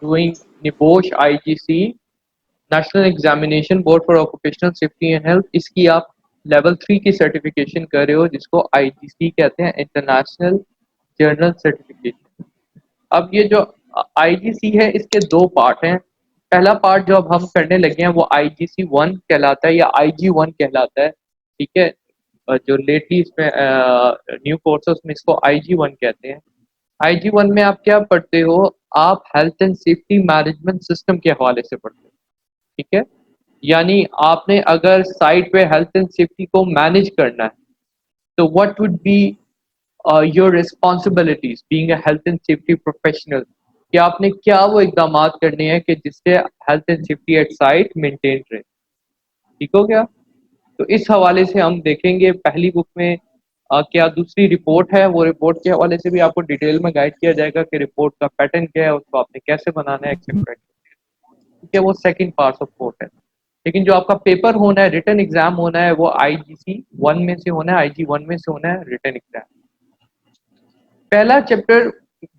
Doing NEBOSH IGC national examination board for occupational safety and health, इसकी आप level 3 की certification कर रहे हो जिसको आईजीसी कहते हैं, इंटरनेशनल जर्नल सर्टिफिकेशन। अब ये जो आईजीसी है इसके दो पार्ट हैं। पहला पार्ट जो अब हम करने लगे हैं वो आईजीसी 1 कहलाता है या आईजी 1 कहलाता है, ठीक है। जो लेटली इसमें न्यू कोर्सेस में इसको आईजी 1 कहते हैं। आईजी 1 में आप क्या पढ़ते हो, आप health and safety management system के हवाले से पढ़ते हो, ठीक है। यानी आपने अगर साइट पे हेल्थ एंड सेफ्टी को मैनेज करना है तो what would be your responsibilities being a health and safety professional, कि आपने क्या वो इकदाम करने हैं कि जिससे health and safety eight site maintain रहे। ठीक हो गया। तो इस हवाले से हम देखेंगे पहली बुक में क्या दूसरी रिपोर्ट है, वो रिपोर्ट के हवाले से भी आपको डिटेल में गाइड किया जाएगा कि रिपोर्ट का पैटर्न क्या है, उसको आपने कैसे बनाना है एक्सेट्रा। ठीक है, वो सेकंड पार्ट ऑफ कोर्स है। लेकिन जो आपका पेपर होना है, रिटन एग्जाम होना है, वो आईजीसी 1 में से होना है, आईजी 1 में से होना है रिटन एग्जाम। पहला चैप्टर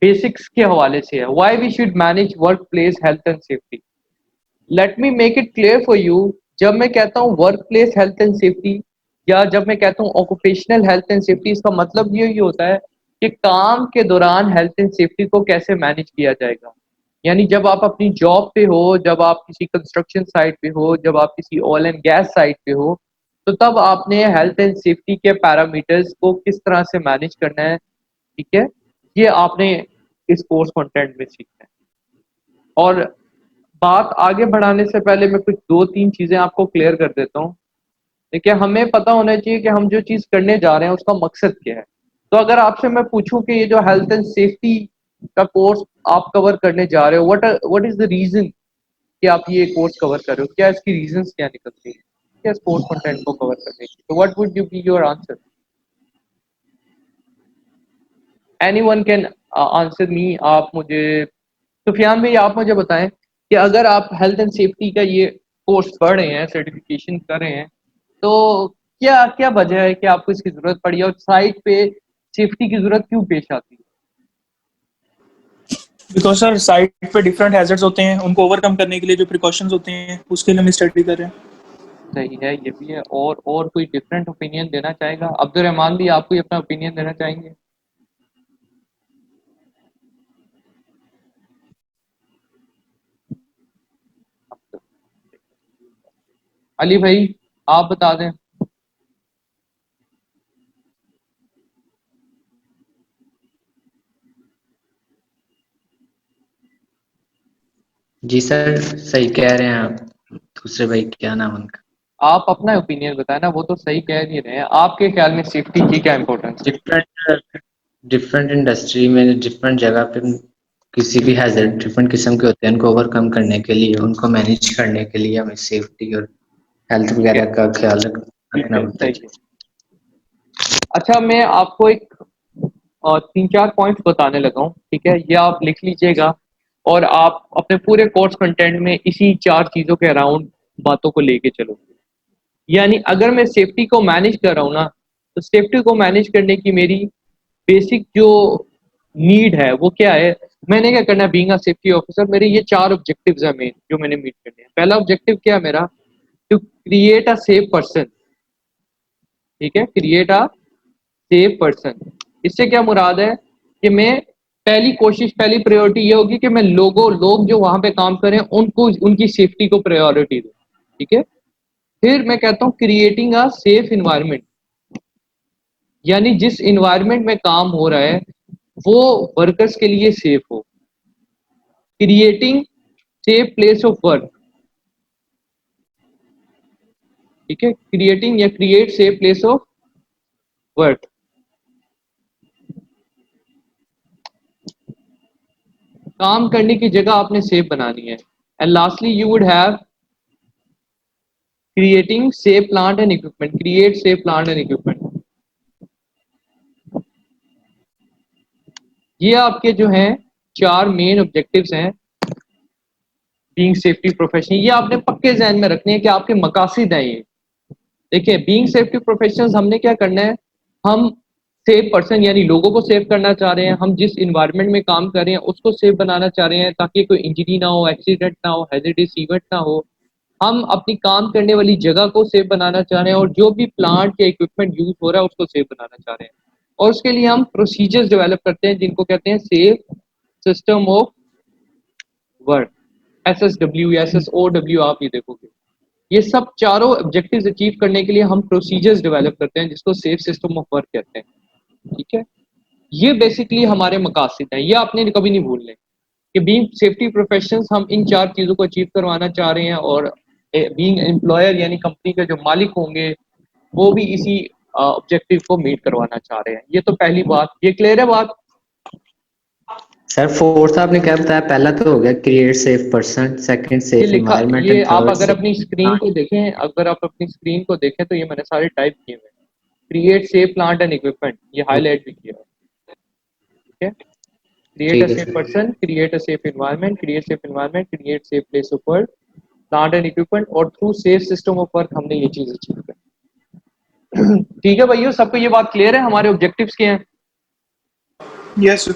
बेसिक्स के हवाले से है, why we should manage work place health and safety. Let me make it clear for you, जब मैं कहता हूँ work place health and safety या जब मैं कहता हूँ ऑक्यूपेशनल हेल्थ एंड सेफ्टी, इसका मतलब ये होता है कि काम के दौरान हेल्थ एंड सेफ्टी को कैसे मैनेज किया जाएगा। यानी जब आप अपनी जॉब पे हो, जब आप किसी कंस्ट्रक्शन साइट पे हो, जब आप किसी ऑयल एंड गैस साइट पे हो, तो तब आपने हेल्थ एंड सेफ्टी के पैरामीटर्स को किस तरह से मैनेज करना है, ठीक है। ये आपने इस कोर्स कंटेंट में सीखना है। और बात आगे बढ़ाने से पहले मैं कुछ दो तीन चीजें आपको क्लियर कर देता हूँ। देखिए, हमें पता होना चाहिए कि हम जो चीज करने जा रहे हैं उसका मकसद क्या है। तो अगर आपसे मैं पूछूं कि ये जो हेल्थ एंड सेफ्टी का कोर्स आप कवर करने जा रहे हो, व्हाट इज द रीजन कि आप ये कोर्स कवर कर रहे हो, क्या इसकी रीजंस क्या निकलती है, क्या कोर्स कंटेंट को कवर करने की, तो what would you be your answer. Anyone can answer me. आप मुझे, सुफियान भाई आप मुझे बताएं कि अगर आप हेल्थ एंड सेफ्टी का ये कोर्स पढ़ रहे हैं, सर्टिफिकेशन कर रहे हैं, तो क्या क्या वजह है कि आपको इसकी जरूरत पड़ी और साइट पे सेफ्टी की जरूरत क्यों पेश आती है। बिकॉज सर साइट पे डिफरेंट हैजर्ड्स होते हैं, उनको ओवरकम करने के लिए जो प्रिकॉशंस होते हैं उसके लिए हम स्टडी कर रहे हैं। सही है, ये भी है। और कोई डिफरेंट ओपिनियन देना चाहेगा, अब्दुल रहमान भी आप कोई अपना ओपिनियन देना चाहेंगे। अली भाई आप बता दें। जी सर, सही कह रहे हैं आप। दूसरे भाई क्या नाम उनका? आप अपना ओपिनियन बताएं ना, वो तो सही कह नहीं रहे हैं। आपके ख्याल में सेफ्टी की क्या इंपॉर्टेंस है। डिफरेंट डिफरेंट इंडस्ट्री में डिफरेंट जगह पे किसी भी हैजर्ड डिफरेंट किस्म के होते हैं, उनको ओवरकम करने के लिए, उनको मैनेज करने के लिए हमें सेफ्टी और हेल्थ ठीक है, वगैरह का ख्याल रखना बिल्कुल होता है। सही है। अच्छा, मैं आपको एक तीन चार पॉइंट्स बताने लगा हूँ, ठीक है, ये आप लिख लीजिएगा और आप अपने पूरे कोर्स कंटेंट में इसी चार चीज़ों के अराउंड बातों को लेके चलो। यानी अगर मैं सेफ्टी को मैनेज कर रहा हूँ ना, तो सेफ्टी को मैनेज करने की मेरी बेसिक जो नीड है वो क्या है, मैंने क्या करना है बीइंग अ सेफ्टी ऑफिसर। मेरे ये चार ऑब्जेक्टिव्स हैं मेन जो मैंने मीट करने हैं। पहला ऑब्जेक्टिव क्या है मेरा, to create a safe person, ठीक है, क्रिएट अ सेफ पर्सन। इससे क्या मुराद है कि मैं पहली कोशिश, पहली प्रायोरिटी ये होगी कि मैं लोग जो वहां पे काम कर रहे हैं उनको, उनकी सेफ्टी को प्रायोरिटी दूं, ठीक है। फिर मैं कहता हूँ क्रिएटिंग अ सेफ इन्वायरमेंट, यानी जिस इन्वायरमेंट में काम हो रहा है वो वर्कर्स के लिए सेफ हो। Creating safe place of work, ठीक है, क्रिएटिंग या create safe place of work. काम करने की जगह आपने सेफ बनानी है। And lastly you would have creating safe plant and equipment, create safe plant and equipment. ये आपके जो हैं चार मेन ऑब्जेक्टिव्स हैं बीइंग सेफ्टी प्रोफेशनल। ये आपने पक्के जहन में रखने हैं कि आपके मकासद हैं ये। देखिए, बीइंग सेफ्टी प्रोफेशनल्स हमने क्या करना है, हम सेफ पर्सन यानी लोगों को सेव करना चाह रहे हैं, हम जिस इन्वायरमेंट में काम कर रहे हैं उसको सेव बनाना चाह रहे हैं ताकि कोई इंजरी ना हो, एक्सीडेंट ना हो, हैजर्डस इवेंट ना हो। हम अपनी काम करने वाली जगह को सेफ बनाना चाह रहे हैं और जो भी प्लांट या इक्विपमेंट यूज हो रहा है उसको सेफ बनाना चाह रहे हैं। और उसके लिए हम प्रोसीजर्स डेवलप करते हैं जिनको कहते हैं safe system of work, SSW या SSOW आप ये देखोगे। ये सब चारों ऑब्जेक्टिव्स अचीव करने के लिए हम प्रोसीजर्स डेवलप करते हैं जिसको सेफ सिस्टम ऑफ वर्क कहते हैं। ठीक है, ये बेसिकली हमारे मकासद हैं, ये आपने कभी नहीं भूलने कि बीइंग सेफ्टी प्रोफेशनल्स हम इन 4 चीज़ों को अचीव करवाना चाह रहे हैं और बीइंग एम्प्लॉयर यानी कंपनी के जो मालिक होंगे वो भी इसी ऑब्जेक्टिव को मीट करवाना चाह रहे हैं। ये तो पहली बात, ये क्लियर है बात? सर फोर्थ आपने क्या बताया? पहला तो हो गया क्रिएट सेफ पर्सन, सेकंड ये सेफ लिखा, एनवायरनमेंट ये एंड आप थर्ड अगर अपनी स्क्रीन को देखें, अगर आप अपनी स्क्रीन को देखें तो ये मैंने सारे टाइप किए हुए हैं। Create safe plant and equipment, ये हाईलाइट भी किया है। ठीक है, क्रिएट अ ठीक है safe sir. Person, create a safe environment, create safe place of work, plant and equipment, और through safe system of work हमने ये चीज अचीव कर। ठीक है भाइयों, सबको ये बात क्लियर है हमारे ऑब्जेक्टिव्स क्या हैं? Yes sir.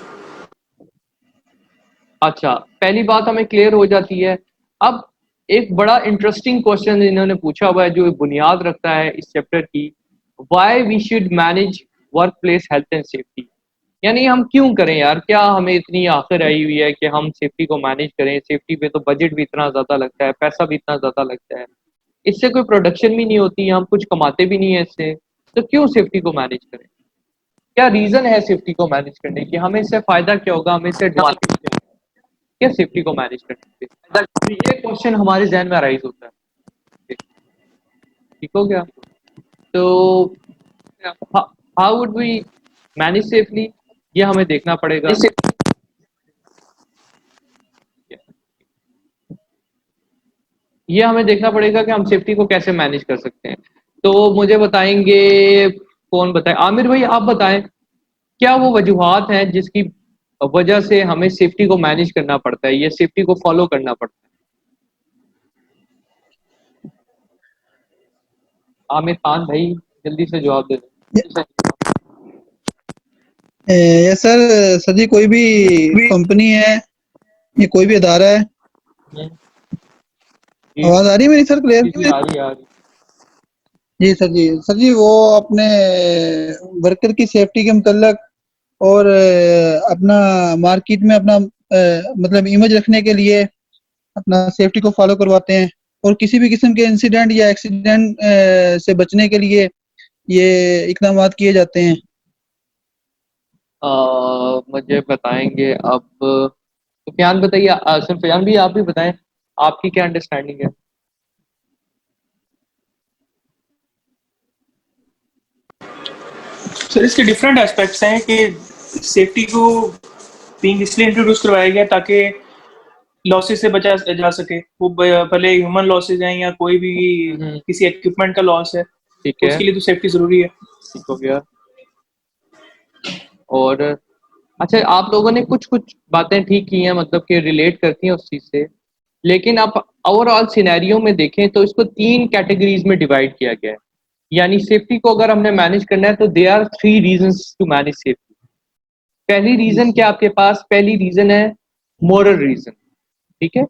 अच्छा, पहली बात हमें क्लियर हो जाती है। अब एक बड़ा इंटरेस्टिंग क्वेश्चन इन्होंने पूछा हुआ है जो बुनियाद रखता है इस चैप्टर की, why we should manage work place health and safety, यानी हम क्यों करें यार, क्या हमें इतनी आखिर आई हुई है कि हम सेफ्टी को मैनेज करें? सेफ्टी पे तो बजट भी इतना ज़्यादा लगता है, पैसा भी इतना ज़्यादा लगता है, इससे कोई प्रोडक्शन भी नहीं होती, हम कुछ कमाते भी नहीं है इससे, तो क्यों सेफ्टी को मैनेज करें? क्या रीज़न है सेफ्टी को मैनेज करने की? हमें इससे फ़ायदा क्या होगा, हमें इससे एडवांटेज क्या होगा क्या सेफ्टी को मैनेज करने के? तो ये क्वेश्चन हमारे जहन में अराइज होता है। ठीक हो गया? तो how would we manage safely, ये हमें देखना पड़ेगा। ये हमें देखना पड़ेगा कि हम सेफ्टी को कैसे मैनेज कर सकते हैं। तो मुझे बताएंगे, कौन बताए? आमिर भाई आप बताएं, क्या वो वजूहात हैं जिसकी वजह से हमें सेफ्टी को मैनेज करना पड़ता है, ये सेफ्टी को फॉलो करना पड़ता है? आमिर खान भाई जल्दी से जवाब दे दो। यस सर जी, कोई भी कंपनी है या कोई भी अदारा है। आवाज आ रही है मेरी सर क्लियर? आ रही। जी सर जी वो अपने वर्कर की सेफ्टी के मुतल्लक और अपना मार्केट में अपना मतलब इमेज रखने के लिए अपना सेफ्टी को फॉलो करवाते हैं, और किसी भी किस्म के इंसिडेंट या एक्सीडेंट से बचने के लिए ये इकदाम किए जाते हैं। मुझे बताएंगे अब, सुफियान बताइए, सुफियान भी आप भी बताएं, आपकी क्या अंडरस्टैंडिंग है? सर इसके डिफरेंट एस्पेक्ट्स हैं कि सेफ्टी को बीइंग इसलिए इंट्रोड्यूस करवाया गया ताकि लॉसेस से बचा जा सके, वो भले ह्यूमन लॉसेज हैं या कोई भी किसी इक्विपमेंट का लॉस है, ठीक है, उसके लिए तो सेफ्टी जरूरी है। ठीक हो गया। और अच्छा, आप लोगों ने कुछ कुछ बातें ठीक की हैं, मतलब कि रिलेट करती हैं उस चीज़ से, लेकिन आप ओवरऑल सिनेरियो में देखें तो इसको 3 कैटेगरीज में डिवाइड किया गया है। यानी सेफ्टी को अगर हमने मैनेज करना है तो there are 3 reasons to manage safety. पहली रीजन क्या आपके पास? पहली रीजन है मोरल रीजन। ठीक है,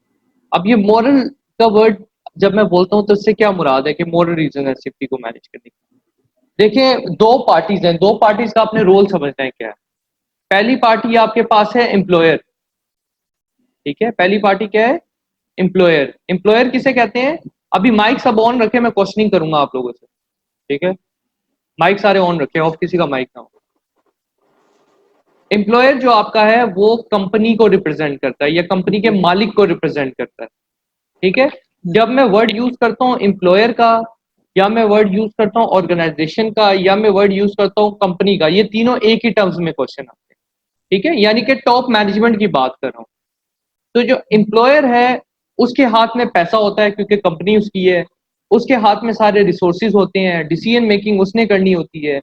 अब ये मोरल का वर्ड जब मैं बोलता हूँ तो इससे क्या मुराद है कि मोरल रीजन है सेफ्टी को मैनेज करने की? देखिए, 2 पार्टीज हैं, 2 पार्टीज का आपने रोल समझना है क्या है। पहली पार्टी आपके पास है एम्प्लॉयर। ठीक है, पहली पार्टी क्या है? एम्प्लॉयर। एम्प्लॉयर किसे कहते हैं? अभी माइक सब ऑन रखे, मैं क्वेश्चनिंग करूंगा आप लोगों से। ठीक है, माइक सारे ऑन रखे, ऑफ किसी का माइक ना हो। एम्प्लॉयर जो आपका है वो कंपनी को रिप्रेजेंट करता है या कंपनी के मालिक को रिप्रेजेंट करता है। ठीक है, जब मैं वर्ड यूज करता हूँ एम्प्लॉयर का, या मैं वर्ड यूज करता हूँ ऑर्गेनाइजेशन का, या मैं वर्ड यूज करता हूँ कंपनी का, ये तीनों एक ही टर्म्स में क्वेश्चन आते हैं। ठीक है, यानी कि टॉप मैनेजमेंट की बात कर रहा हूँ। तो जो एम्प्लॉयर है उसके हाथ में पैसा होता है क्योंकि कंपनी उसकी है, उसके हाथ में सारे रिसोर्सेज होते हैं, डिसीजन मेकिंग उसने करनी होती है,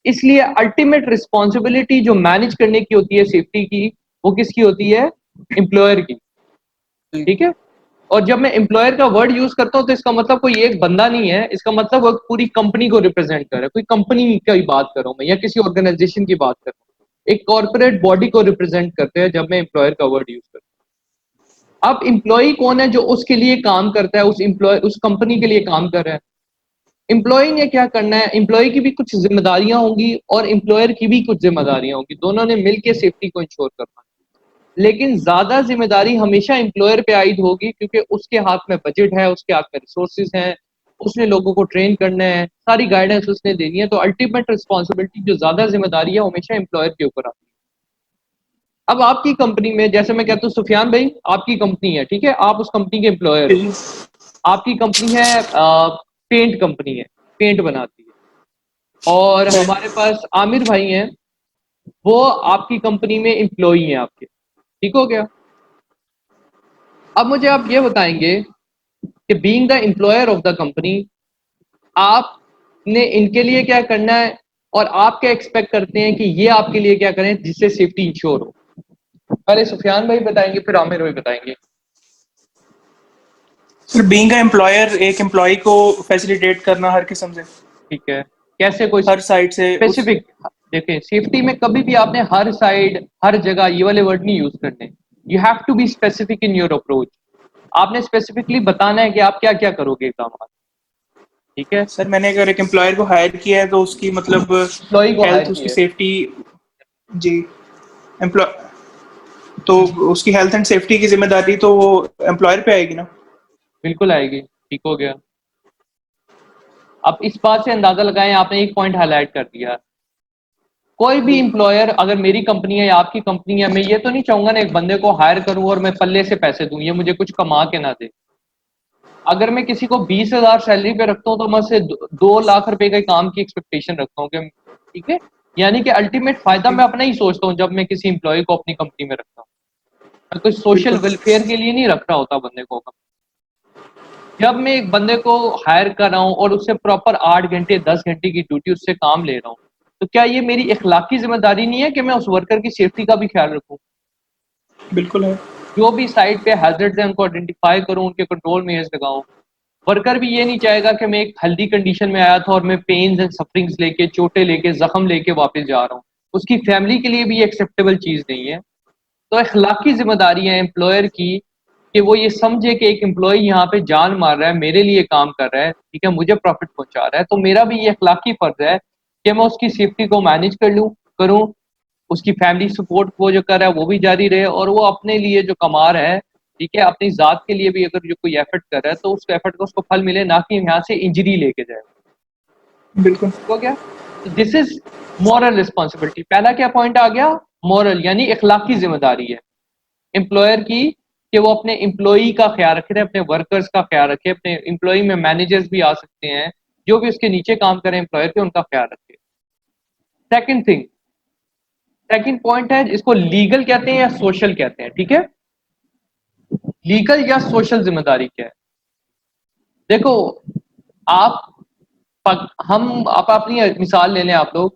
इसलिए अल्टीमेट रिस्पॉन्सिबिलिटी जो मैनेज करने की होती है सेफ्टी की, वो किसकी होती है? एम्प्लॉयर की। ठीक है, और जब मैं एम्प्लॉयर का वर्ड यूज करता हूँ तो इसका मतलब कोई एक बंदा नहीं है, इसका मतलब वो पूरी कंपनी को रिप्रेजेंट कर रहा है, कोई कंपनी की बात कर रहा हूँ मैं या किसी ऑर्गेनाइजेशन की बात कर रहा हूँ, एक कॉर्पोरेट बॉडी को रिप्रेजेंट करते हैं जब मैं एम्प्लॉयर का वर्ड यूज करता हूँ। अब एम्प्लॉय कौन है? जो उसके लिए काम करता है, उस कंपनी के लिए काम कर रहा है। एम्प्लॉय ने क्या करना है? एम्प्लॉय की भी कुछ जिम्मेदारियां होंगी और एम्प्लॉयर की भी कुछ जिम्मेदारियां होंगी, दोनों ने मिलकर सेफ्टी को इंश्योर करना है। लेकिन ज्यादा जिम्मेदारी हमेशा एम्प्लॉयर पे आयद होगी क्योंकि उसके हाथ में बजट है, उसके हाथ में रिसोर्सेज हैं, उसने लोगों को ट्रेन करना है, सारी गाइडेंस उसने देनी है। तो अल्टीमेट रिस्पॉन्सिबिलिटी, जो ज्यादा जिम्मेदारी है, हमेशा एम्प्लॉयर के ऊपर आती है। अब आपकी कंपनी में, जैसे मैं कहता हूँ सुफियान भाई आपकी कंपनी है, ठीक है, आप उस कंपनी के एम्प्लॉयर हो। आपकी कंपनी है पेंट कंपनी है, पेंट बनाती है। और हमारे पास आमिर भाई हैं, वो आपकी कंपनी में एम्प्लॉई हैं आपके, ठीक हो गया। अब मुझे आप ये बताएंगे कि being the employer of the company, आपने इनके लिए क्या करना है और आप क्या एक्सपेक्ट करते हैं कि ये आपके लिए क्या करें जिससे सेफ्टी इंश्योर हो। पहले सुफियान भाई बताएंगे, फिर आमिर भाई बताएंगे। फिर बीइंग एम्प्लॉयर, एक एम्प्लॉय को फैसिलिटेट करना हर किस्म से, ठीक है, कैसे? कोई हर साइड से स्पेसिफिक देखें, सेफ्टी में कभी भी आपने हर साइड, हर जगह ये वाले वर्ड नहीं यूज करने। You have to be specific in your approach. आपने स्पेसिफिकली बताना है कि आप क्या क्या करोगे काम। ठीक है सर, मैंने अगर एक एम्प्लॉयर को हायर किया है तो उसकी मतलब एम्प्लॉय को हेल्थ, उसकी सेफ्टी, जी, एम्प्लॉय, तो उसकी हेल्थ एंड सेफ्टी की जिम्मेदारी तो वो एम्प्लॉयर पे आएगी ना। बिल्कुल आएगी, ठीक हो गया। अब इस बात से अंदाजा लगाएं, आपने एक पॉइंट हाईलाइट कर दिया। कोई भी एम्प्लॉयर, अगर मेरी कंपनी है या आपकी कंपनी है, मैं ये तो नहीं चाहूंगा ना एक बंदे को हायर करूं और मैं पल्ले से पैसे दूं, ये मुझे कुछ कमा के ना दे। अगर मैं किसी को 20,000 सैलरी पे रखता हूँ तो मैं उससे 2 लाख रुपए के काम की एक्सपेक्टेशन रखता हूँ कि, ठीक है, यानी कि अल्टीमेट फायदा मैं अपना ही सोचता हूँ जब मैं किसी एम्प्लॉय को अपनी कंपनी में रखता हूँ। मैं कोई सोशल वेलफेयर के लिए नहीं रख रहा होता बंदे को। जब मैं एक बंदे को हायर कर रहा हूँ और उससे प्रॉपर 8 घंटे 10 घंटे की ड्यूटी उससे काम ले रहा हूँ, तो क्या ये मेरी इखलाकी जिम्मेदारी नहीं है कि मैं उस वर्कर की सेफ्टी का भी ख्याल रखूं? बिल्कुल है। जो भी साइट पे हैजर्ड्स हैं उनको आइडेंटिफाई करूं, उनके कंट्रोल मेजर्स लगाऊं। वर्कर भी ये नहीं चाहेगा कि मैं एक हेल्दी कंडीशन में आया था और मैं पेन्स एंड सफरिंग्स लेके, चोटें लेके, जख्म लेके वापस जा रहा हूँ। उसकी फैमिली के लिए भी ये एक्सेप्टेबल चीज नहीं है। तो इखलाकी जिम्मेदारी है एम्प्लॉयर की कि वो ये समझे कि एक एम्प्लॉय यहाँ पे जान मार रहा है, मेरे लिए काम कर रहा है, ठीक है, मुझे प्रॉफिट पहुंचा रहा है, तो मेरा भी ये इखलाकी फर्ज है कि मैं उसकी सेफ्टी को मैनेज करूं, उसकी फैमिली सपोर्ट वो जो कर रहा है वो भी जारी रहे, और वो अपने लिए जो कमा रहा है, ठीक है, अपनी जात के लिए भी अगर जो कोई एफर्ट कर रहा है तो उस एफर्ट का उसको फल मिले, ना कि यहाँ से इंजरी लेके जाए। बिल्कुल हो गया। This is moral responsibility. पहला क्या पॉइंट आ गया? मॉरल, यानी इखलाकी जिम्मेदारी है एम्प्लॉयर की कि वो अपने एम्प्लॉई का ख्याल रखे, अपने वर्कर्स का ख्याल रखे, अपने एम्प्लॉई में मैनेजर्स भी आ सकते हैं, जो भी उसके नीचे काम करें एम्प्लॉयर के, उनका ख्याल रखे। सेकंड थिंग, सेकंड पॉइंट है, इसको लीगल कहते हैं या सोशल कहते हैं, ठीक है। लीगल या सोशल जिम्मेदारी क्या है? देखो, आप आप अपनी मिसाल ले लें आप लोग।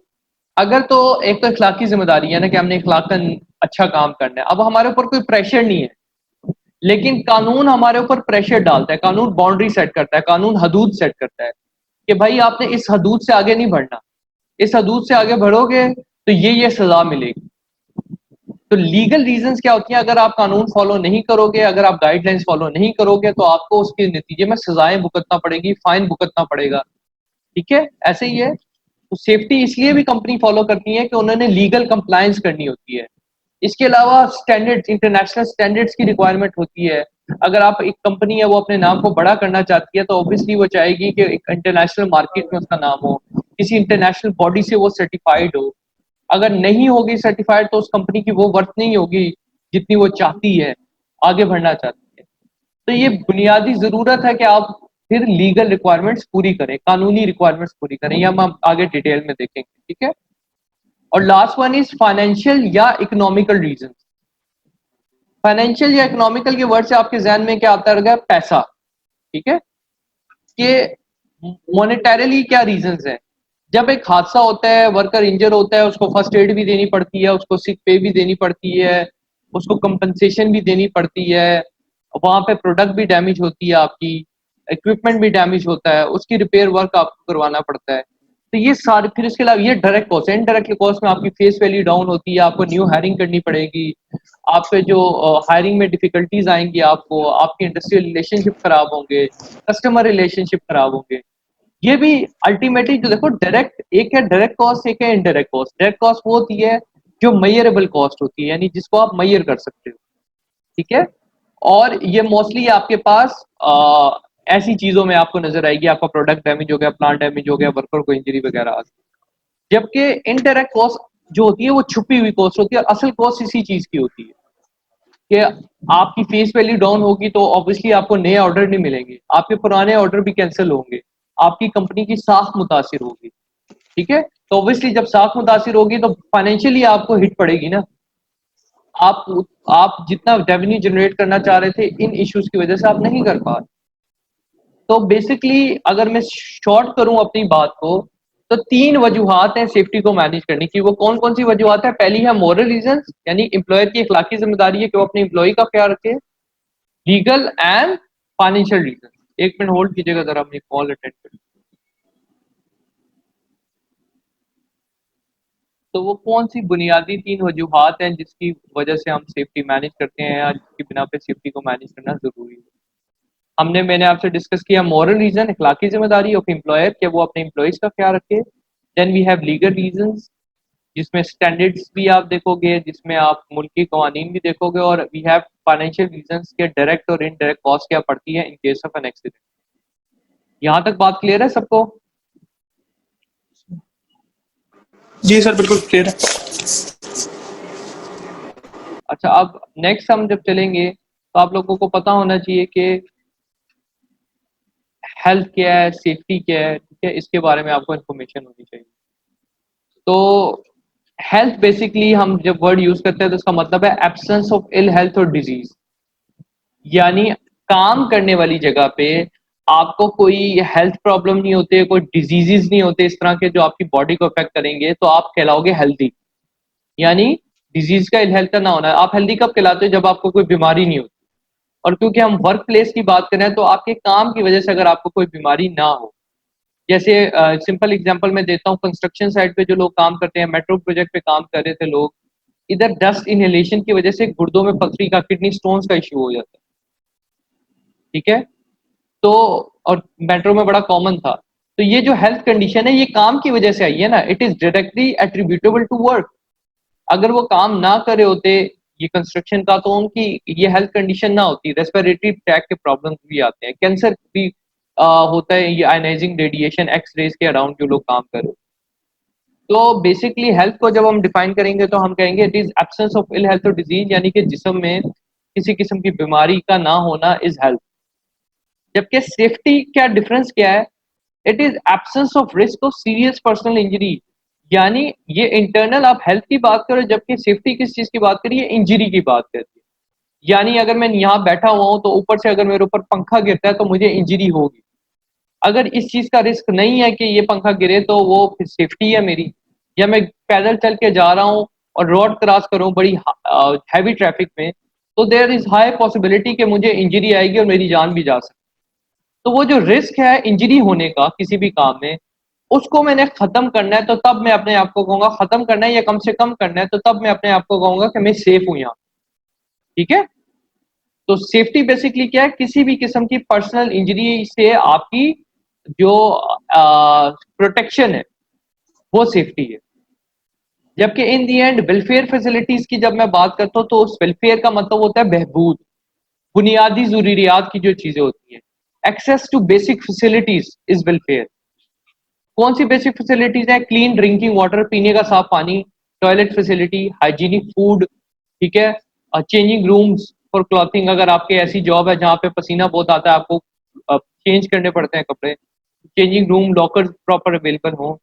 अगर तो एक तो इखलाकी जिम्मेदारी है ना कि हमने इखलाकन अच्छा काम करना है, अब हमारे ऊपर कोई प्रेशर नहीं है, लेकिन कानून हमारे ऊपर प्रेशर डालता है, कानून बाउंड्री सेट करता है, कानून हदूद सेट करता है कि भाई आपने इस हदूद से आगे नहीं बढ़ना, इस हदूद से आगे बढ़ोगे तो ये सजा मिलेगी। तो लीगल रीजंस क्या होती हैं? अगर आप कानून फॉलो नहीं करोगे, अगर आप गाइडलाइंस फॉलो नहीं करोगे, तो आपको उसके नतीजे में सजाएं भुगतना पड़ेगी, फाइन भुगतना पड़ेगा, ठीक है, ऐसे ही है। तो सेफ्टी इसलिए भी कंपनी फॉलो करती है कि उन्होंने लीगल कंप्लायंस करनी होती है। इसके अलावा स्टैंडर्ड्स, इंटरनेशनल स्टैंडर्ड्स की रिक्वायरमेंट होती है। अगर आप एक कंपनी है वो अपने नाम को बड़ा करना चाहती है तो ऑब्वियसली वो चाहेगी कि एक इंटरनेशनल मार्केट में उसका नाम हो, किसी इंटरनेशनल बॉडी से वो सर्टिफाइड हो। अगर नहीं होगी सर्टिफाइड तो उस कंपनी की वो वर्थ नहीं होगी जितनी वो चाहती है, आगे बढ़ना चाहती है। तो ये बुनियादी जरूरत है कि आप फिर लीगल रिक्वायरमेंट्स पूरी करें, कानूनी रिक्वायरमेंट्स पूरी करें, या हम आगे डिटेल में देखेंगे, ठीक है। और लास्ट वन इज फाइनेंशियल या इकोनॉमिकल रीजन। फाइनेंशियल या इकोनॉमिकल के वर्ड से आपके जहन में क्या आता है? पैसा, ठीक है। कि मोनेटरीली क्या रीजंस है? जब एक हादसा होता है, वर्कर इंजर होता है, उसको फर्स्ट एड भी देनी पड़ती है, उसको सिक पे भी देनी पड़ती है, उसको कंपनसेशन भी देनी पड़ती है, वहाँ पे प्रोडक्ट भी डैमेज होती है, आपकी इक्विपमेंट भी डैमेज होता है, उसकी रिपेयर वर्क आपको करवाना पड़ता है। तो ये सारे, फिर इसके अलावा ये डायरेक्ट कॉस्ट है। इनडायरेक्ट कॉस्ट में आपकी फेस वैल्यू डाउन होती है, आपको न्यू हायरिंग करनी पड़ेगी, आप पे जो हायरिंग में डिफिकल्टीज आएंगी, आपको आपके इंडस्ट्रियल रिलेशनशिप खराब होंगे, कस्टमर रिलेशनशिप खराब होंगे। ये भी अल्टीमेटली जो देखो, डायरेक्ट एक है डायरेक्ट कॉस्ट, एक है इनडायरेक्ट कॉस्ट। डायरेक्ट कॉस्ट वो होती है जो मेजरेबल कॉस्ट होती है, यानी जिसको आप मेजर कर सकते हो, ठीक है। और ये मोस्टली आपके पास ऐसी चीजों में आपको नजर आएगी, आपका प्रोडक्ट डैमेज हो गया, प्लांट डैमेज हो गया, वर्कर को इंजरी वगैरह आ गई। जबकि इनडायरेक्ट कॉस्ट जो होती है वो छुपी हुई कॉस्ट होती है, और असल कॉस्ट इसी चीज की होती है कि आपकी फेस वैल्यू डाउन होगी तो ऑब्वियसली आपको नए ऑर्डर नहीं मिलेंगे, आपके पुराने ऑर्डर भी कैंसिल होंगे, आपकी कंपनी की साख मुतासिर होगी, ठीक है। तो ऑब्वियसली जब साख मुतासिर होगी तो फाइनेंशियली आपको हिट पड़ेगी ना। आप जितना रेवेन्यू जनरेट करना चाह रहे थे, इन इश्यूज की वजह से आप नहीं कर पा रहे। तो बेसिकली अगर मैं शॉर्ट करूं अपनी बात को, तो 3 वजूहात हैं सेफ्टी को मैनेज करने की। वो कौन कौन सी वजूहात है? पहली है मॉरल रीजन, यानी एम्प्लॉयर की अखलाकी जिम्मेदारी है कि वो अपने एम्प्लॉय का ख्याल रखे। Legal and financial reason. एक मिनट होल्ड कीजिएगा जरा, अपनी कॉल अटेंड करें। तो वो कौन सी बुनियादी 3 वजूहात हैं जिसकी वजह से हम सेफ्टी मैनेज करते हैं, या जिसकी बिना पे सेफ्टी को मैनेज करना जरूरी है? मैंने आपसे डिस्कस किया मॉरल रीजन, अखलाकी जिम्मेदारी ऑफ एम्प्लॉयर कि वो अपने एम्प्लॉयज का ख्याल रखे। Then we have legal reasons, जिसमें स्टैंडर्ड्स भी आप देखोगे, जिसमें आप मुल्क की कवानीन भी देखोगे। और वी हैव फाइनेंशियल रीजंस के डायरेक्ट और इनडायरेक्ट कॉस्ट क्या पड़ती है in case of an accident. यहाँ तक बात क्लियर है सबको? जी सर, बिल्कुल क्लियर है। अच्छा, अब नेक्स्ट हम जब चलेंगे तो आप लोगों को पता होना चाहिए कि हेल्थ क्या है, सेफ्टी क्या है, ठीक है, इसके बारे में आपको इन्फॉर्मेशन होनी चाहिए। तो हेल्थ बेसिकली हम जब वर्ड यूज करते हैं तो इसका मतलब है एब्सेंस ऑफ इल हेल्थ और डिजीज, यानी काम करने वाली जगह पे आपको कोई हेल्थ प्रॉब्लम नहीं होते, कोई डिजीजेस नहीं होते इस तरह के जो आपकी बॉडी को अफेक्ट करेंगे, तो आप कहलाओगे हेल्दी। यानी डिजीज का इल हेल्थ का ना होना। आप हेल्दी कब कहलाते हो? जब आपको कोई बीमारी नहीं होती। और क्योंकि हम वर्क प्लेस की बात करें तो आपके काम की वजह से अगर आपको कोई बीमारी ना हो, जैसे सिंपल एग्जांपल मैं देता हूँ, कंस्ट्रक्शन साइट पे जो लोग काम करते हैं, मेट्रो प्रोजेक्ट पे काम कर रहे थे लोग, इधर डस्ट इनहेलेशन की वजह से गुर्दों में पथरी का, किडनी स्टोन्स का इश्यू हो जाता है, ठीक है। तो और मेट्रो में बड़ा कॉमन था। तो ये जो हेल्थ कंडीशन है ये काम की वजह से आई है ना, it is directly attributable to work. अगर वो काम ना करे होते ये कंस्ट्रक्शन का, तो उनकी ये हेल्थ कंडीशन ना होती। रेस्पिरेटरी ट्रैक के प्रॉब्लम्स भी आते हैं, कैंसर भी होता है, ये आयनाइजिंग रेडिएशन, एक्स रेज के अराउंड जो लोग काम कर रहे हो। तो बेसिकली हेल्थ को जब हम डिफाइन करेंगे तो हम कहेंगे it is absence of ill health और डिजीज, यानी कि जिस्म में किसी किस्म की बीमारी का ना होना इज हेल्थ। जबकि सेफ्टी क्या डिफरेंस क्या है? It is absence of risk of serious personal injury, यानी ये इंटरनल आप हेल्थ की बात करो, जबकि सेफ्टी किस चीज की बात करिए? इंजरी की बात करती है। यानी अगर मैं यहाँ बैठा हुआ हूँ तो ऊपर से अगर मेरे ऊपर पंखा गिरता है तो मुझे इंजरी होगी। अगर इस चीज का रिस्क नहीं है कि ये पंखा गिरे तो वो फिर सेफ्टी है मेरी। या मैं पैदल चल के जा रहा हूँ और रोड क्रॉस करूँ बड़ी हैवी ट्रैफिक में, तो देयर इज हाई पॉसिबिलिटी कि मुझे इंजरी आएगी और मेरी जान भी जा सकती है। तो वो जो रिस्क है इंजरी होने का किसी भी काम में, उसको मैंने खत्म करना है, तो तब मैं अपने आप को कहूंगा खत्म करना है, या कम से कम करना है, तो तब मैं अपने आप को कहूंगा कि मैं सेफ हूं यहाँ, ठीक है। तो सेफ्टी बेसिकली क्या है? किसी भी किस्म की पर्सनल इंजरी से आपकी जो प्रोटेक्शन है वो सेफ्टी है। जबकि इन दी एंड वेलफेयर फैसिलिटीज की जब मैं बात करता हूँ तो उस वेलफेयर का मतलब होता है बहबूद, बुनियादी जरूरियात की जो चीजें होती हैं। Access to basic facilities is welfare. कौन सी बेसिक फैसिलिटीज है? क्लीन ड्रिंकिंग वाटर, पीने का साफ पानी, टॉयलेट फैसिलिटी, हाइजीनिक फूड, ठीक है, चेंजिंग रूम्स फॉर क्लॉथिंग, अगर आपके ऐसी जॉब है जहाँ पे पसीना बहुत आता है, आपको चेंज करने पड़ते हैं कपड़े, changing room, locker proper available हो।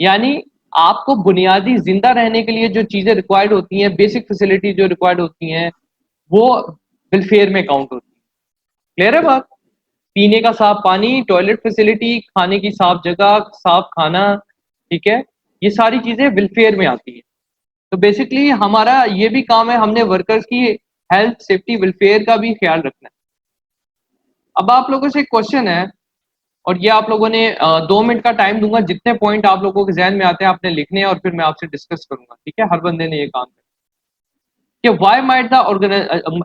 यानी आपको बुनियादी जिंदा रहने के लिए जो चीजें रिक्वायर्ड होती हैं, बेसिक फैसिलिटी जो रिक्वायर्ड होती हैं, वो वेलफेयर में काउंट होती है। क्लियर है बात? पीने का साफ पानी, टॉयलेट फैसिलिटी, खाने की साफ जगह, साफ खाना, ठीक है, ये सारी चीजें वेलफेयर में आती है। तो बेसिकली हमारा ये भी काम है, हमने वर्कर्स की हेल्थ, सेफ्टी, वेलफेयर का भी ख्याल रखना है। अब आप लोगों से एक क्वेश्चन है, और ये आप लोगों ने 2 मिनट का टाइम दूंगा, जितने पॉइंट आप लोगों के जहन में आते हैं आपने लिखने हैं और फिर मैं आपसे डिस्कस करूंगा, ठीक है? हर बंदे ने ये काम करना कि why might the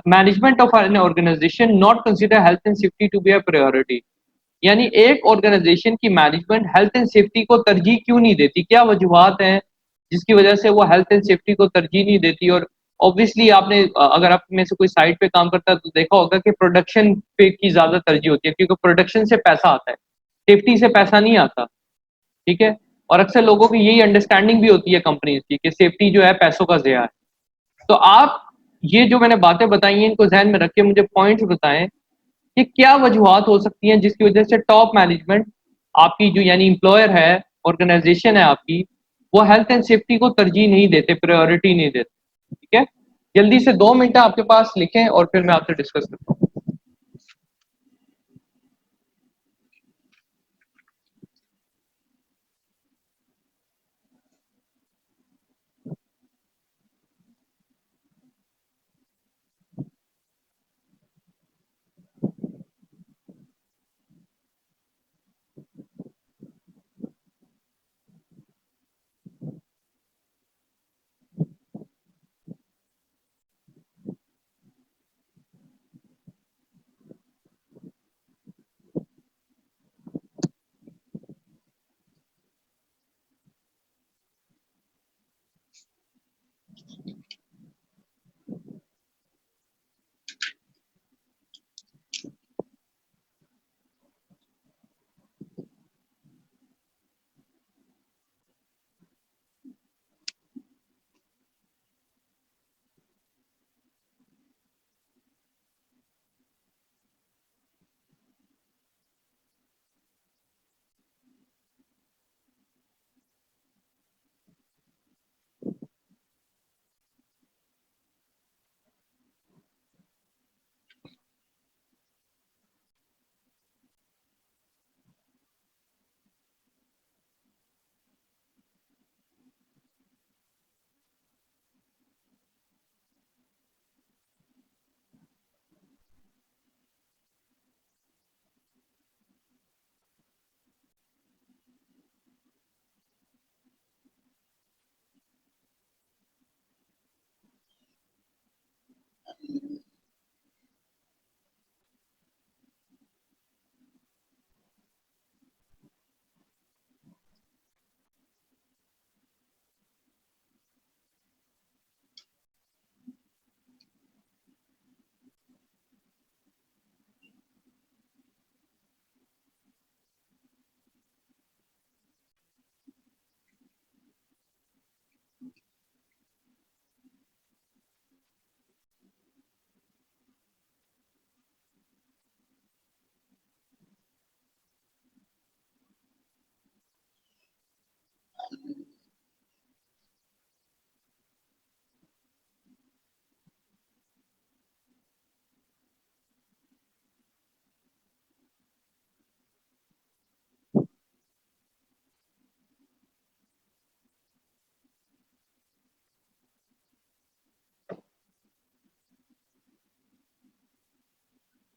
management of an organization not consider health and safety to be a priority? यानी एक ऑर्गेनाइजेशन की मैनेजमेंट हेल्थ एंड सेफ्टी को तरजीह क्यों नहीं देती, क्या वजूहत हैं जिसकी वजह से वो हेल्थ एंड सेफ्टी को तरजीह नहीं देती? और ऑब्वियसली आपने अगर आप में से कोई साइट पे काम करता है तो देखा होगा कि प्रोडक्शन पे की ज्यादा तरजीह होती है, क्योंकि प्रोडक्शन से पैसा आता है, सेफ्टी से पैसा नहीं आता, ठीक है? और अक्सर लोगों की यही अंडरस्टैंडिंग भी होती है कंपनीज की कि सेफ्टी जो है पैसों का ज़िया है। तो आप ये जो मैंने बातें बताई हैं इनको ध्यान में रख के मुझे पॉइंट्स बताएं कि क्या वजूहत हो सकती हैं जिसकी वजह से टॉप मैनेजमेंट आपकी जो यानी एम्प्लॉयर है, ऑर्गेनाइजेशन है आपकी, वो हेल्थ एंड सेफ्टी को तरजीह नहीं देते, प्रायोरिटी नहीं देते, ठीक है? जल्दी से 2 मिनट आपके पास लिखें और फिर मैं आपसे डिस्कस करता हूँ।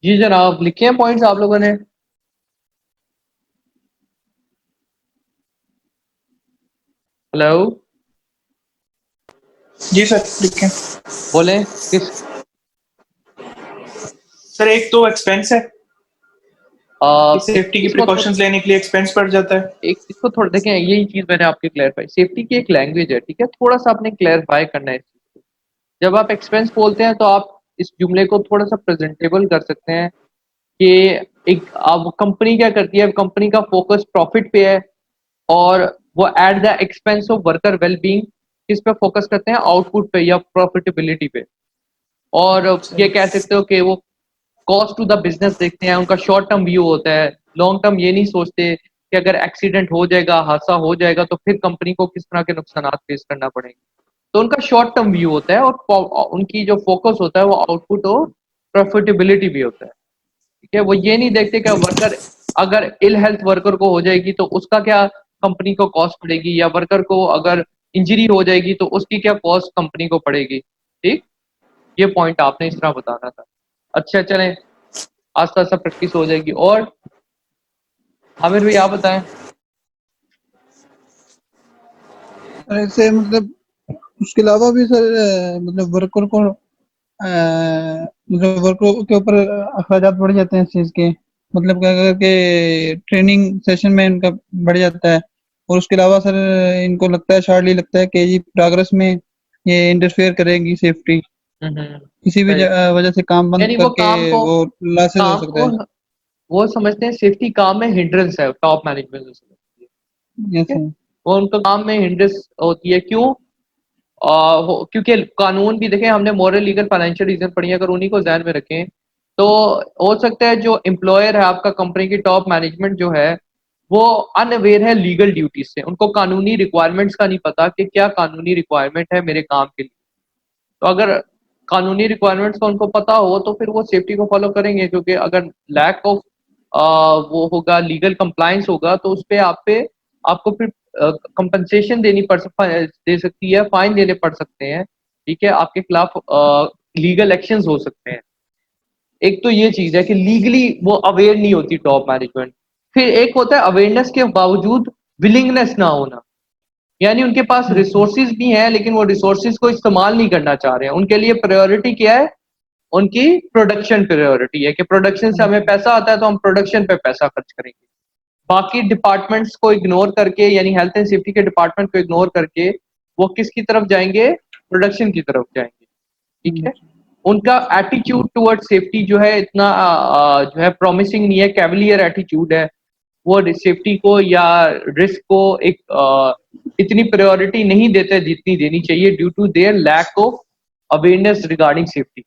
जी जनाब, लिखे हैं पॉइंट्स आप लोगों ने? हेलो, जी सर, लिखें। बोलें किस? सर एक तो एक्सपेंस है, सेफ्टी की प्रिकॉशंस लेने के लिए एक्सपेंस पड़ जाता है। एक इसको थोड़ा देखें, यही चीज मैंने आपकी क्लैरिफाई, सेफ्टी की एक लैंग्वेज है, ठीक है? थोड़ा सा आपने क्लैरिफाई करना है इस चीज को। जब आप एक्सपेंस बोलते हैं तो आप इस जुमले को थोड़ा सा प्रेजेंटेबल कर सकते हैं कि एक अब कंपनी क्या करती है, कंपनी का फोकस प्रॉफिट पे है और वो at the expense of worker well being किस पे फोकस करते हैं, आउटपुट पे या प्रॉफिटेबिलिटी पे। और ये कह सकते हो कि वो कॉस्ट टू द बिजनेस देखते हैं, उनका शॉर्ट टर्म व्यू होता है, लॉन्ग टर्म ये नहीं सोचते कि अगर एक्सीडेंट हो जाएगा, हादसा हो जाएगा तो फिर कंपनी को किस तरह के नुकसान फेस करना पड़ेंगे। तो उनका शॉर्ट टर्म व्यू होता है और उनकी जो फोकस होता है वो आउटपुट और प्रॉफिटेबिलिटी भी होता है, ठीक है? वो ये नहीं देखते कि वर्कर अगर इल हेल्थ वर्कर को हो जाएगी तो उसका क्या कंपनी को कॉस्ट पड़ेगी, या वर्कर को अगर इंजरी हो जाएगी तो उसकी क्या कॉस्ट कंपनी को पड़ेगी, ठीक? ये पॉइंट आपने इस तरह बताना था। अच्छा चलें, आस्ता आस्ता प्रैक्टिस हो जाएगी। और आमिर भाई आप बताएं। ऐसे मतलब उसके अलावा भी सर मतलब वर्कर को मतलब वर्कर के ऊपर अखराजात बढ़ जाते हैं इस चीज के, मतलब क्या करके ट्रेनिंग सेशन में इनका बढ़ जाता है। और उसके अलावा सर इनको लगता है, शार्टली लगता है कि जी प्रोग्रेस में ये इंटरफेयर करेगी सेफ्टी, किसी भी सही। वजह से काम बंद यानी वो करके वो लॉसेस हो काम सकता को है। वो समझते हैं सेफ्टी काम में हिंड्रेंस है, टॉप मैनेजमेंट जो समझती है। ठीक यस है, सर। वो उनका काम में हिंड्रेंस होती है। क्यों? क्योंकि कानून भी देखें हमने, मॉरल लीगल फाइनेंशियल रीजन पढ़ी है, अगर उन्हीं को ध्यान में रखें तो हो सकता है जो एम्प्लॉयर है आपका, कंपनी की टॉप मैनेजमेंट जो है, वो अनअवेयर है लीगल ड्यूटीज से, उनको कानूनी रिक्वायरमेंट्स का नहीं पता कि क्या कानूनी रिक्वायरमेंट है मेरे काम के लिए। तो अगर कानूनी रिक्वायरमेंट्स का उनको पता हो तो फिर वो सेफ्टी को फॉलो करेंगे, क्योंकि अगर लैक ऑफ वो होगा, लीगल कंप्लायंस होगा, तो उस पे आपको फिर कंपनसेशन दे सकती है, फाइन देने पड़ सकते हैं। ठीक है, आपके खिलाफ लीगल एक्शंस हो सकते हैं। एक तो ये चीज है कि लीगली वो अवेयर नहीं होती टॉप मैनेजमेंट। फिर एक होता है अवेयरनेस के बावजूद विलिंगनेस ना होना, यानी उनके पास रिसोर्सेज भी हैं लेकिन वो रिसोर्सेज को इस्तेमाल नहीं करना चाह रहे हैं। उनके लिए प्रायोरिटी क्या है? उनकी प्रोडक्शन प्रायोरिटी है कि प्रोडक्शन से हमें पैसा आता है तो हम प्रोडक्शन पे पैसा खर्च करेंगे। बाकी डिपार्टमेंट्स को इग्नोर करके, यानी हेल्थ एंड सेफ्टी के डिपार्टमेंट को इग्नोर करके वो किसकी तरफ जाएंगे? प्रोडक्शन की तरफ जाएंगे। ठीक है, उनका एटीट्यूड टुवर्ड सेफ्टी जो है इतना जो है प्रॉमिसिंग नहीं है, कैवलियर एटीट्यूड है। वो सेफ्टी को या रिस्क को एक इतनी प्रायोरिटी नहीं देते जितनी देनी चाहिए, due to their lack of awareness regarding safety.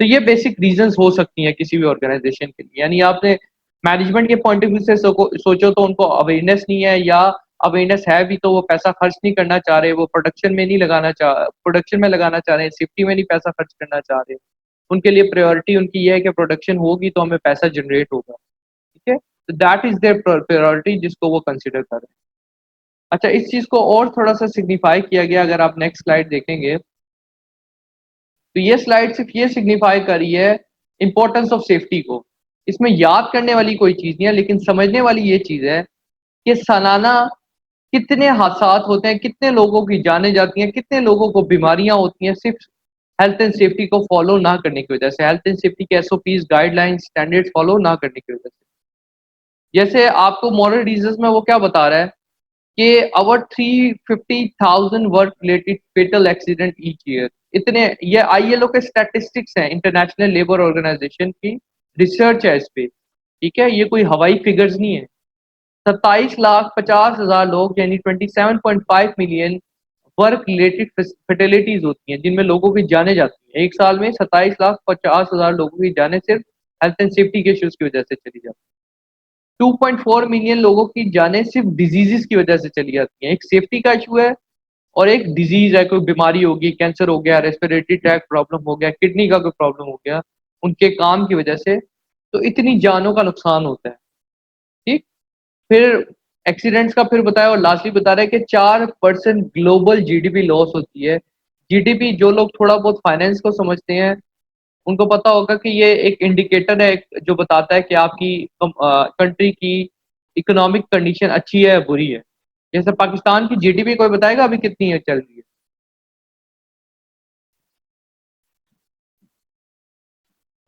तो ये बेसिक रीजंस हो सकती हैं किसी भी ऑर्गेनाइजेशन के लिए। यानी आपने मैनेजमेंट के पॉइंट ऑफ व्यू से सोचो तो उनको अवेयरनेस नहीं है, या अवेयरनेस है भी तो वो पैसा खर्च नहीं करना चाह रहे, वो प्रोडक्शन में लगाना चाह रहे हैं, सेफ्टी में नहीं पैसा खर्च करना चाह रहे। उनके लिए प्रायोरिटी उनकी ये है कि प्रोडक्शन होगी तो हमें पैसा जनरेट होगा। ठीक है, तो दैट इज देयर प्रायोरिटी जिसको वो कंसिडर कर रहे हैं। अच्छा, इस चीज को और थोड़ा सा सिग्निफाई किया गया, अगर आप नेक्स्ट स्लाइड देखेंगे तो ये स्लाइड सिर्फ ये सिग्निफाई कर रही है इंपॉर्टेंस ऑफ सेफ्टी को। इसमें याद करने वाली कोई चीज नहीं है, लेकिन समझने वाली ये चीज है कि सालाना कितने हादसात होते हैं, कितने लोगों की जानें जाती हैं, कितने लोगों को बीमारियां होती हैं, सिर्फ हेल्थ एंड सेफ्टी को फॉलो ना करने की वजह से, हेल्थ एंड सेफ्टी के एसओपीज, गाइडलाइंस, स्टैंडर्ड्स फॉलो ना करने की वजह से। जैसे आपको मॉरल रीजंस में वो क्या बता रहा है कि over 350,000 work related fatal accident each year. इतने, ये आईएलओ के स्टैटिस्टिक्स हैं, इंटरनेशनल लेबर ऑर्गेनाइजेशन की रिसर्च है इस पे। ठीक है, ये कोई हवाई फिगर्स नहीं है। 27,50,000 लोग यानी 27.5 मिलियन वर्क रिलेटेड फर्टिलिटीज होती हैं जिनमें लोगों की जाने जाती हैं। एक साल में 27,50,000 लोगों की जाने सिर्फ हेल्थ एंड सेफ्टी के इश्यूज की वजह से चली जाती है। 2.4 मिलियन लोगों की जानें सिर्फ डिजीजेस की वजह से चली जाती हैं। एक सेफ्टी का इशू है और एक डिजीज है, कोई बीमारी होगी, कैंसर हो गया, रेस्पिरेटरी ट्रैक प्रॉब्लम हो गया, किडनी का कोई प्रॉब्लम हो गया उनके काम की वजह से, तो इतनी जानों का नुकसान होता है। ठीक, फिर एक्सीडेंट्स का फिर बताया, और लास्टली बता रहा है कि 4% ग्लोबल जीडीपी लॉस होती है। जीडीपी, जो लोग थोड़ा बहुत फाइनेंस को समझते हैं उनको पता होगा कि ये एक इंडिकेटर है जो बताता है कि आपकी कंट्री की इकोनॉमिक कंडीशन अच्छी है या बुरी है। जैसे पाकिस्तान की जीडीपी कोई बताएगा अभी कितनी है, चल रही है?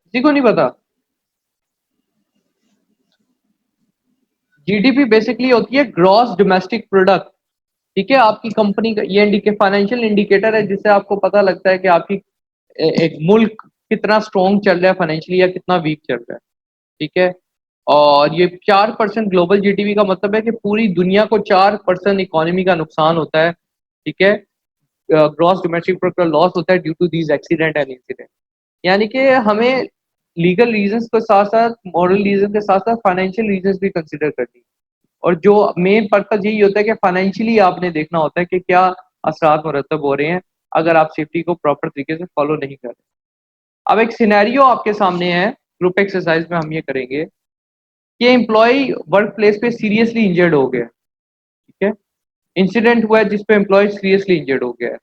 किसी को नहीं पता। जीडीपी बेसिकली होती है ग्रॉस डोमेस्टिक प्रोडक्ट। ठीक है, आपकी कंपनी का ये फाइनेंशियल इंडिकेटर है जिससे आपको पता लगता है कि आपकी एक मुल्क कितना स्ट्रॉन्ग चल रहा है फाइनेंशियली या कितना वीक चल रहा है। ठीक है, और ये 4% ग्लोबल जीडीपी का मतलब है कि पूरी दुनिया को 4% इकोनॉमी का नुकसान होता है। ठीक है, ग्रॉस डोमेस्टिक प्रोडक्ट लॉस होता है due to these accident and incident. यानी कि हमें लीगल रीजंस के साथ साथ, मॉरल रीजन के साथ साथ फाइनेंशियल रीजंस भी कंसिडर करनी है। और जो मेन पर्पज यही होता है कि फाइनेंशियली आपने देखना होता है कि क्या असरात मुरतब हो रहे हैं अगर आप सेफ्टी को प्रॉपर तरीके से फॉलो नहीं कर रहे। अब एक सिनेरियो आपके सामने है, ग्रुप एक्सरसाइज में हम ये करेंगे कि एम्प्लॉय वर्क प्लेस पे सीरियसली इंजर्ड हो गया। ठीक है, इंसिडेंट हुआ है जिसपे एम्प्लॉय सीरियसली इंजर्ड हो गया है।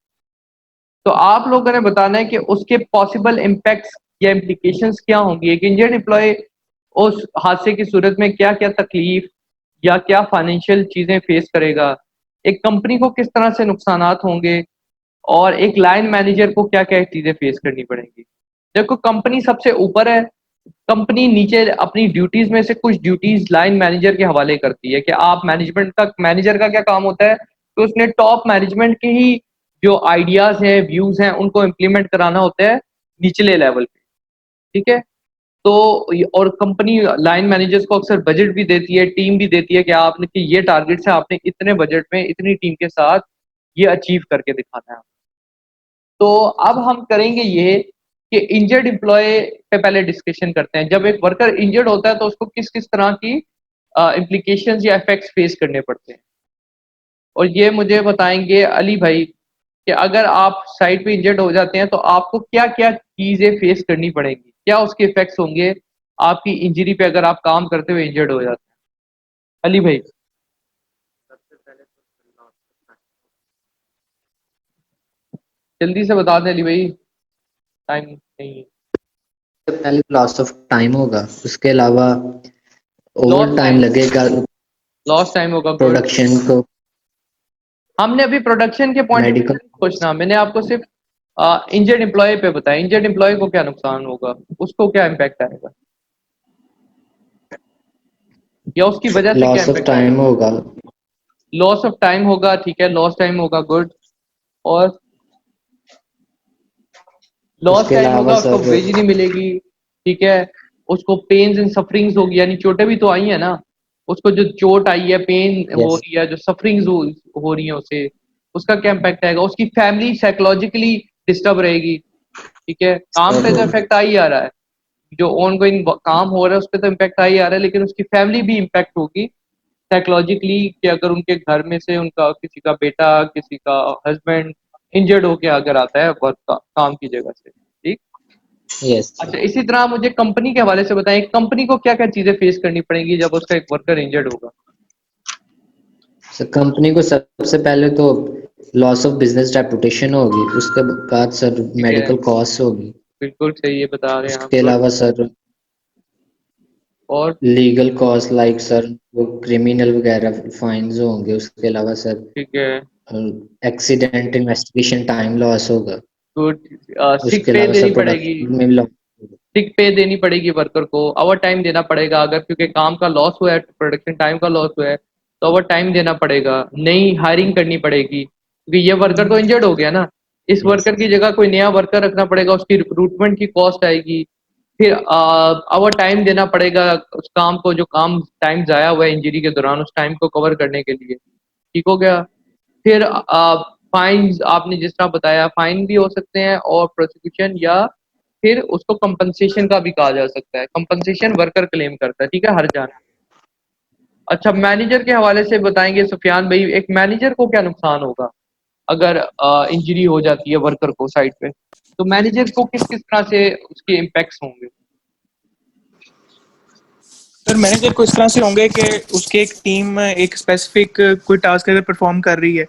तो आप लोगों ने बताना है कि उसके पॉसिबल इम्पैक्ट्स या इम्प्लीकेशंस क्या होंगी, एक इंजर्ड एम्प्लॉय उस हादसे की सूरत में क्या क्या तकलीफ या क्या फाइनेंशियल चीजें फेस करेगा, एक कंपनी को किस तरह से नुकसानात होंगे, और एक लाइन मैनेजर को क्या क्या चीजें फेस करनी पड़ेंगी। देखो कंपनी सबसे ऊपर है, कंपनी नीचे अपनी ड्यूटीज में से कुछ ड्यूटीज लाइन मैनेजर के हवाले करती है कि आप मैनेजमेंट का, मैनेजर का क्या काम होता है कि उसने टॉप मैनेजमेंट के ही जो आइडियाज हैं, व्यूज हैं, उनको इम्प्लीमेंट कराना होता है निचले लेवल पे, ठीक है। तो और कंपनी लाइन मैनेजर्स को अक्सर बजट भी देती है, टीम भी देती है कि आपने कि ये टारगेट्स है, आपने इतने बजट में इतनी टीम के साथ ये अचीव करके दिखाना है। तो अब हम करेंगे ये कि इंजर्ड एम्प्लॉय पे पहले डिस्कशन करते हैं। जब एक वर्कर इंजर्ड होता है तो उसको किस किस तरह की इम्प्लीकेशंस या इफेक्ट्स फेस करने पड़ते हैं, और ये मुझे बताएंगे अली भाई कि अगर आप साइट पे इंजर्ड हो जाते हैं तो आपको क्या क्या चीजें फेस करनी पड़ेंगी, क्या उसके इफेक्ट्स होंगे आपकी इंजरी पे अगर आप काम करते हुए इंजर्ड हो जाते हैं। अली भाई जल्दी से बता दें अली भाई, टाइम नहीं है। सबसे पहले लॉस ऑफ टाइम होगा, उसके अलावा ओवर लॉस टाइम लगेगा लॉस टाइम होगा। गुड, प्रोडक्शन को, हमने अभी प्रोडक्शन के पॉइंट ऑफ व्यू मेडिकल। से नहीं पूछना, मैंने आपको सिर्फ इंजर्ड एम्प्लॉय पे बताया, इंजर्ड एम्प्लॉय को क्या नुकसान होगा, उसको क्या इम्पैक्ट आएगा, या उसकी वजह से क्या लॉस ऑफ इम्पैक्ट टाइम आएगा। होगा, लॉस ऑफ टाइम होगा, ठीक है, लॉस टाइम होगा, गुड। और लॉस उसके टाइम अलावा होगा, उसको सर वेज नहीं मिलेगी, ठीक है, उसको पेन्स एंड सफरिंग्स होगी, यानी चोटें भी तो आई है ना, उसको जो चोट आई है, पेन हो यस रही है, जो सफरिंग्स हो रही है उसे, उसका क्या इम्पैक्ट आएगा, उसकी फैमिली साइकोलॉजिकली डिस्टर्ब रहेगी, ठीक है। काम पे तो सर, इफेक्ट आ ही आ रहा है, जो ऑन गोइंग काम हो रहा है उस पर तो इम्पैक्ट आ ही आ रहा है, लेकिन उसकी फैमिली भी इम्पैक्ट होगी साइकोलॉजिकली, कि अगर उनके घर में से उनका किसी का बेटा, किसी का हस्बैंड इंजर्ड होके अगर आता है वर्क काम की जगह से, ठीक। यस अच्छा, इसी तरह मुझे कंपनी के हवाले से बताएं, कंपनी को क्या क्या चीजें फेस करनी पड़ेंगी जब उसका एक वर्कर इंजर्ड होगा। सर, कंपनी को सबसे पहले तो लॉस ऑफ बिजनेस रेपुटेशन होगी, उसके बाद सर ठीक है, मेडिकल कॉस्ट होगी, बिल्कुल सही है, बता रहे हैं आप, उसके गुड। अलावा सर और लीगल कॉस्ट लाइक सर वो क्रिमिनल वगैरह फाइन्स होंगे, उसके अलावा सर ठीक है, एक्सीडेंट इन्वेस्टिगेशन टाइम लॉस होगा, गुड। सिक उसके पे अलावा देनी सर पड़ेगी, प्रोडक्शन में भी लॉस होगा। सिक पे देनी पड़ेगी वर्कर को, ओवर टाइम देना पड़ेगा, अगर क्योंकि काम का लॉस हुआ है, प्रोडक्शन टाइम का लॉस हुआ है, तो ओवर टाइम देना पड़ेगा, नई हायरिंग करनी पड़ेगी, क्योंकि ये वर्कर तो इंजर्ड हो गया ना, इस यस वर्कर की जगह कोई नया वर्कर रखना पड़ेगा, उसकी रिक्रूटमेंट की कॉस्ट आएगी, फिर ओवर टाइम देना पड़ेगा उस काम को, जो काम टाइम जाया हुआ है इंजरी के दौरान, उस टाइम को कवर करने के लिए, ठीक हो गया। फिर फाइन, आपने जिस तरह बताया फाइन भी हो सकते हैं, और प्रोसिक्यूशन, या फिर उसको कंपनसेशन का भी कहा जा सकता है, कंपनसेशन वर्कर क्लेम करता है, ठीक है, हर जान। अच्छा, मैनेजर के हवाले से बताएंगे सुफियान भाई, एक मैनेजर को क्या नुकसान होगा अगर इंजरी हो जाती है वर्कर को साइट पे, तो मैनेजर को किस किस तरह से उसके इम्पैक्ट्स होंगे। सर मैनेजर को इस तरह से होंगे कि उसके एक टीम एक स्पेसिफिक कोई टास्क अगर परफॉर्म कर रही है